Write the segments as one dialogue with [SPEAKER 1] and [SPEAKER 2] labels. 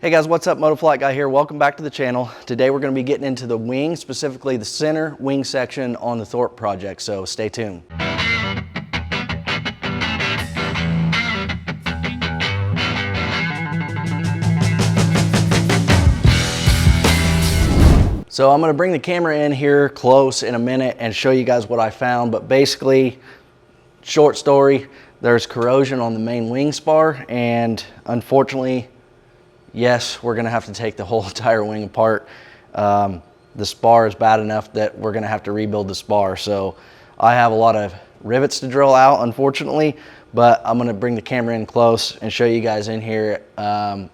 [SPEAKER 1] Hey guys, what's up? Motoflight Guy here. Welcome back to the channel. Today we're going to be getting into the wing, specifically the center wing section on the Thorp project, so stay tuned. So I'm going to bring the camera in here close in a minute and show you guys what I found, but basically, short story, there's corrosion on the main wing spar, and unfortunately, yes, we're gonna have to take the whole entire wing apart. The spar is bad enough that we're gonna have to rebuild the spar. So I have a lot of rivets to drill out, unfortunately, but I'm gonna bring the camera in close and show you guys in here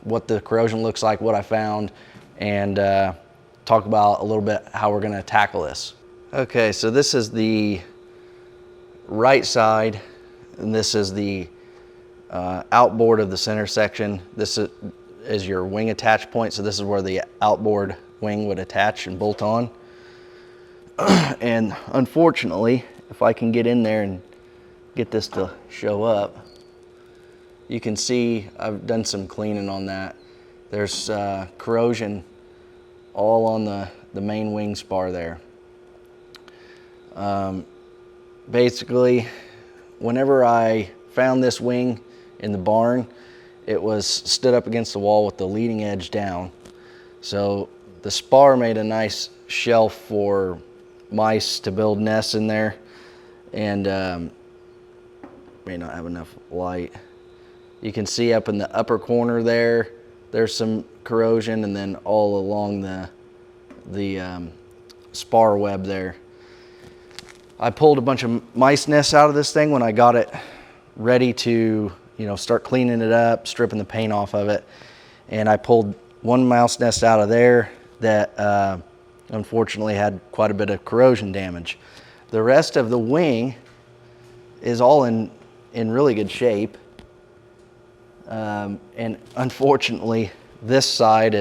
[SPEAKER 1] what the corrosion looks like, what I found, and talk about a little bit how we're gonna tackle this. Okay, so this is the right side, and this is the outboard of the center section. This is your wing attach point, so this is where the outboard wing would attach and bolt on. And unfortunately, if I can get in there and get this to show up, you can see I've done some cleaning on that. There's corrosion all on the main wing spar there. Basically, whenever I found this wing in the barn, it was stood up against the wall with the leading edge down. So the spar made a nice shelf for mice to build nests in there, and may not have enough light. You can see up in the upper corner there, there's some corrosion, and then all along the spar web there. I pulled a bunch of mice nests out of this thing when I got it ready to start cleaning it up, stripping the paint off of it. And I pulled one mouse nest out of there that unfortunately had quite a bit of corrosion damage. The rest of the wing is all in really good shape. And unfortunately, this side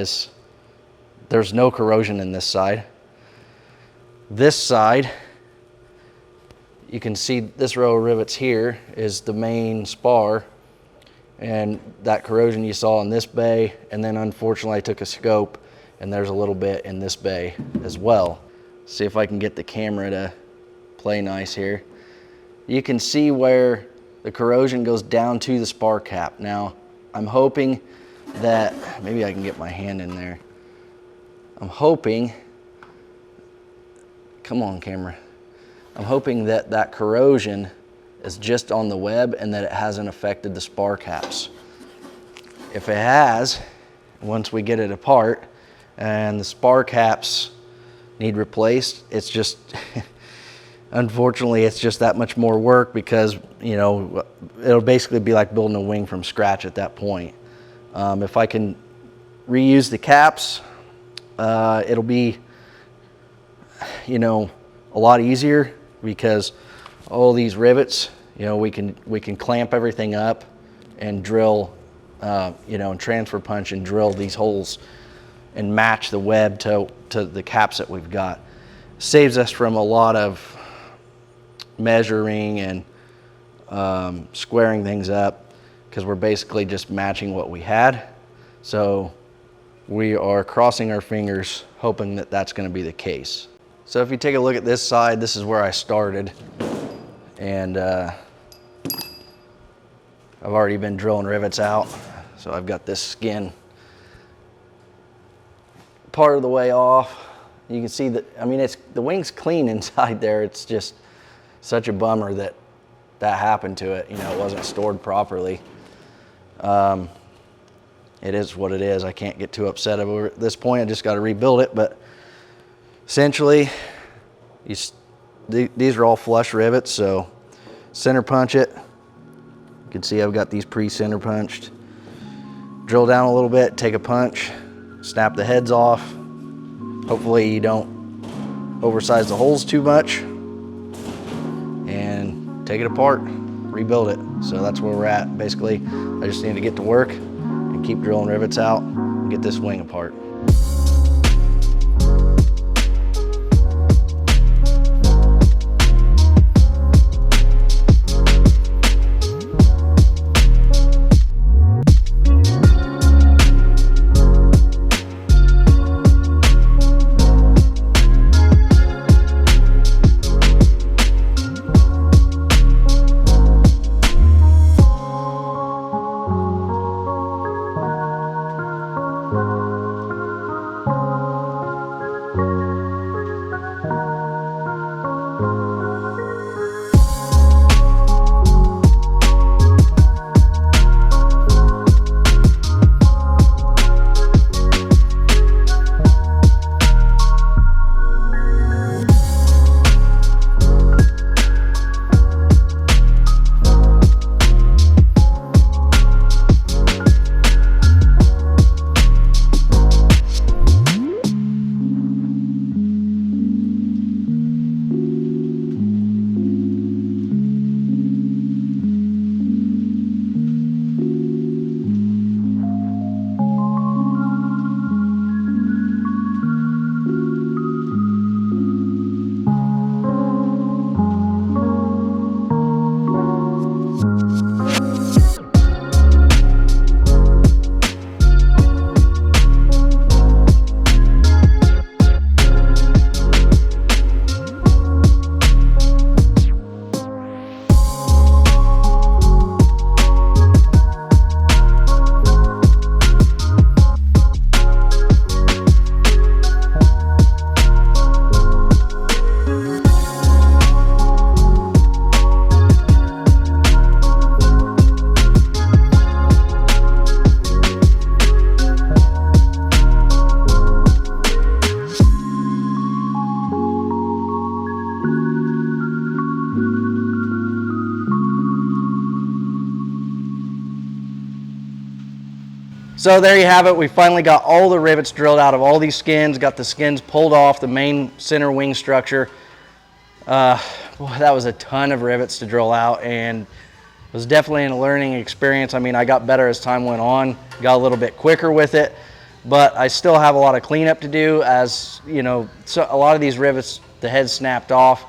[SPEAKER 1] there's no corrosion in this side. This side, you can see this row of rivets here is the main spar, and that corrosion you saw in this bay, and then unfortunately I took a scope and there's a little bit in this bay as well. See if I can get the camera to play nice here. You can see where the corrosion goes down to the spar cap. Now I'm hoping that, maybe I can get my hand in there. I'm hoping, come on camera. I'm hoping that that corrosion is just on the web and that it hasn't affected the spar caps. If it has, once we get it apart and the spar caps need replaced, it's just, unfortunately, it's just that much more work, because, it'll basically be like building a wing from scratch at that point. If I can reuse the caps, it'll be, a lot easier, because all these rivets, we can clamp everything up and drill, and transfer punch and drill these holes and match the web to the caps that we've got. Saves us from a lot of measuring and squaring things up, because we're basically just matching what we had. So we are crossing our fingers, hoping that that's going to be the case. So if you take a look at this side, this is where I started, and I've already been drilling rivets out. So I've got this skin part of the way off. You can see that, the wing's clean inside there. It's just such a bummer that happened to it. It wasn't stored properly. It is what it is. I can't get too upset over it at this point. I just got to rebuild it, but essentially, these are all flush rivets, so center punch it. You can see I've got these pre-center punched. Drill down a little bit, take a punch, snap the heads off. Hopefully you don't oversize the holes too much, and take it apart, rebuild it. So that's where we're at. Basically, I just need to get to work and keep drilling rivets out and get this wing apart. So there you have it. We finally got all the rivets drilled out of all these skins, got the skins pulled off the main center wing structure. Boy, that was a ton of rivets to drill out, and it was definitely a learning experience. I mean, I got better as time went on, got a little bit quicker with it, but I still have a lot of cleanup to do, as you know, so a lot of these rivets, the head snapped off,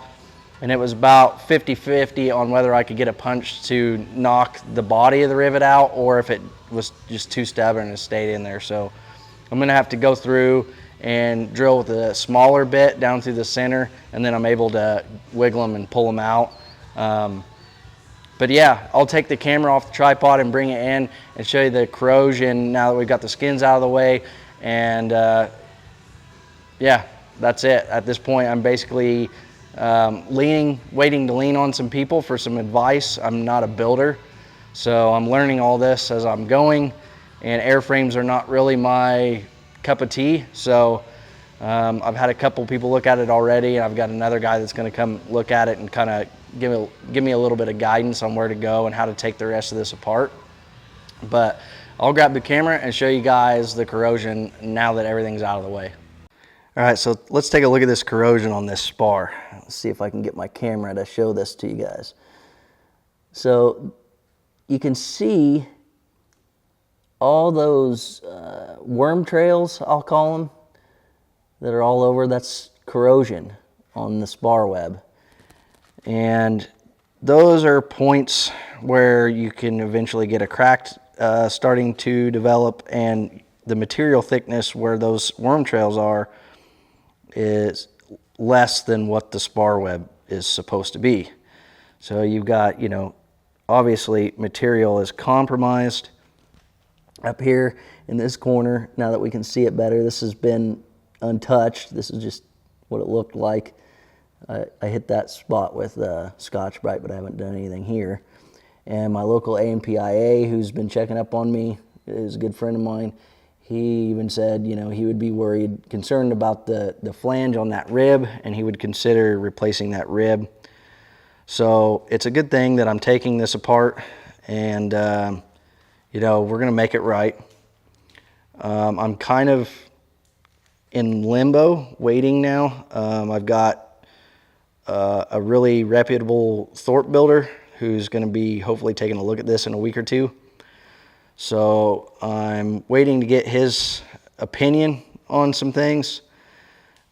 [SPEAKER 1] and it was about 50-50 on whether I could get a punch to knock the body of the rivet out, or if it was just too stubborn and stayed in there. So I'm gonna have to go through and drill with a smaller bit down through the center, and then I'm able to wiggle them and pull them out. But yeah, I'll take the camera off the tripod and bring it in and show you the corrosion now that we've got the skins out of the way. And yeah, that's it. At this point, I'm basically waiting to lean on some people for some advice. I'm not a builder, so I'm learning all this as I'm going, and airframes are not really my cup of tea. So I've had a couple people look at it already, and I've got another guy that's going to come look at it and kind of give me a little bit of guidance on where to go and how to take the rest of this apart. But I'll grab the camera and show you guys the corrosion now that everything's out of the way. All right, so let's take a look at this corrosion on this spar. Let's see if I can get my camera to show this to you guys. So you can see all those worm trails, I'll call them, that are all over. That's corrosion on the spar web. And those are points where you can eventually get a crack starting to develop, and the material thickness where those worm trails are is less than what the spar web is supposed to be. So you've got, you know, obviously material is compromised up here in this corner. Now that we can see it better, this has been untouched. This is just what it looked like. I hit that spot with Scotch-Brite, but I haven't done anything here. And my local AMPIA, who's been checking up on me, is a good friend of mine. He even said, you know, he would be concerned about the flange on that rib, and he would consider replacing that rib. So it's a good thing that I'm taking this apart, and you know, we're gonna make it right. I'm kind of in limbo, waiting now. I've got a really reputable Thorp builder who's gonna be hopefully taking a look at this in a week or two. So I'm waiting to get his opinion on some things.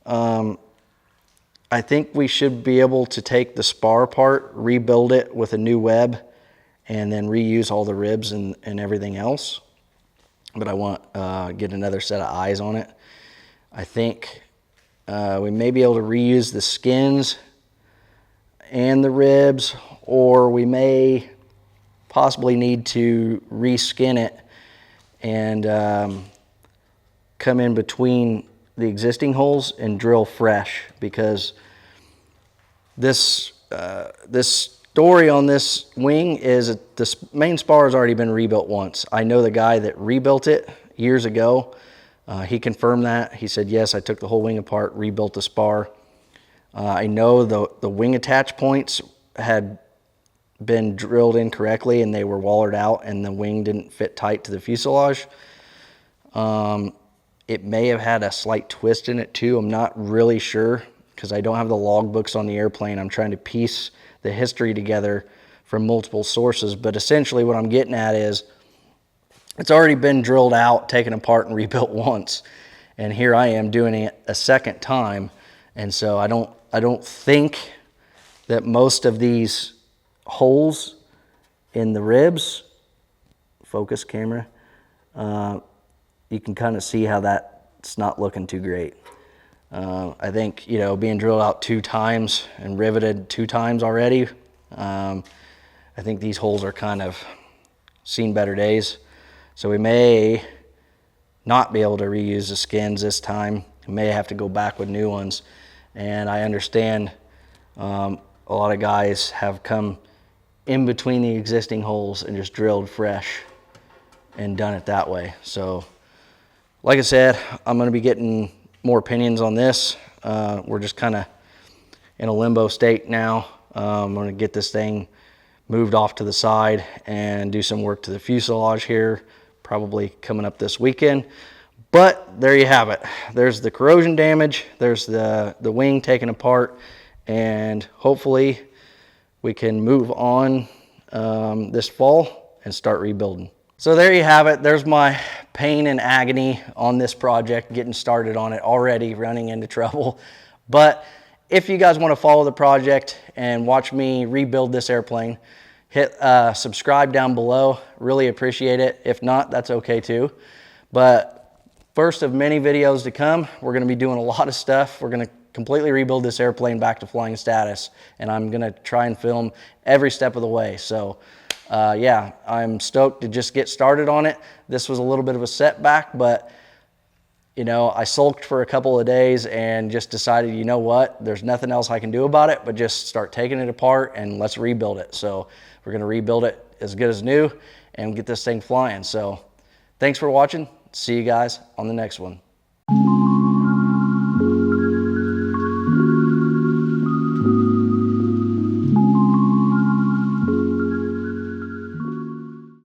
[SPEAKER 1] I think we should be able to take the spar apart, rebuild it with a new web, and then reuse all the ribs and everything else. But I want to get another set of eyes on it. I think we may be able to reuse the skins and the ribs, or we may possibly need to reskin it and come in between the existing holes and drill fresh, because this story on this wing is that the main spar has already been rebuilt once. I know the guy that rebuilt it years ago. He confirmed that. He said, yes, I took the whole wing apart, rebuilt the spar. I know the wing attach points had been drilled incorrectly, and they were wallered out, and the wing didn't fit tight to the fuselage. It may have had a slight twist in it too. I'm not really sure, because I don't have the logbooks on the airplane. I'm trying to piece the history together from multiple sources, but essentially what I'm getting at is it's already been drilled out, taken apart, and rebuilt once, and here I am doing it a second time. And so I don't think that most of these holes in the ribs, focus camera, you can kind of see how that's not looking too great. I think, you know, being drilled out 2 times and riveted 2 times already, I think these holes are kind of seen better days. So we may not be able to reuse the skins this time. We may have to go back with new ones. And I understand a lot of guys have come in between the existing holes and just drilled fresh and done it that way. So like I said, I'm going to be getting more opinions on this. We're just kind of in a limbo state now. I'm going to get this thing moved off to the side and do some work to the fuselage here, probably coming up this weekend. But there you have it. There's the corrosion damage, there's the wing taken apart, and hopefully we can move on this fall and start rebuilding. So there you have it. There's my pain and agony on this project, getting started on it already, running into trouble. But if you guys want to follow the project and watch me rebuild this airplane, hit subscribe down below. Really appreciate it. If not, that's okay too. But first of many videos to come, we're going to be doing a lot of stuff. We're going to completely rebuild this airplane back to flying status, and I'm going to try and film every step of the way. So yeah, I'm stoked to just get started on it. This was a little bit of a setback, but you know, I sulked for a couple of days and just decided, you know what, there's nothing else I can do about it but just start taking it apart and let's rebuild it. So we're going to rebuild it as good as new and get this thing flying. So thanks for watching. See you guys on the next one.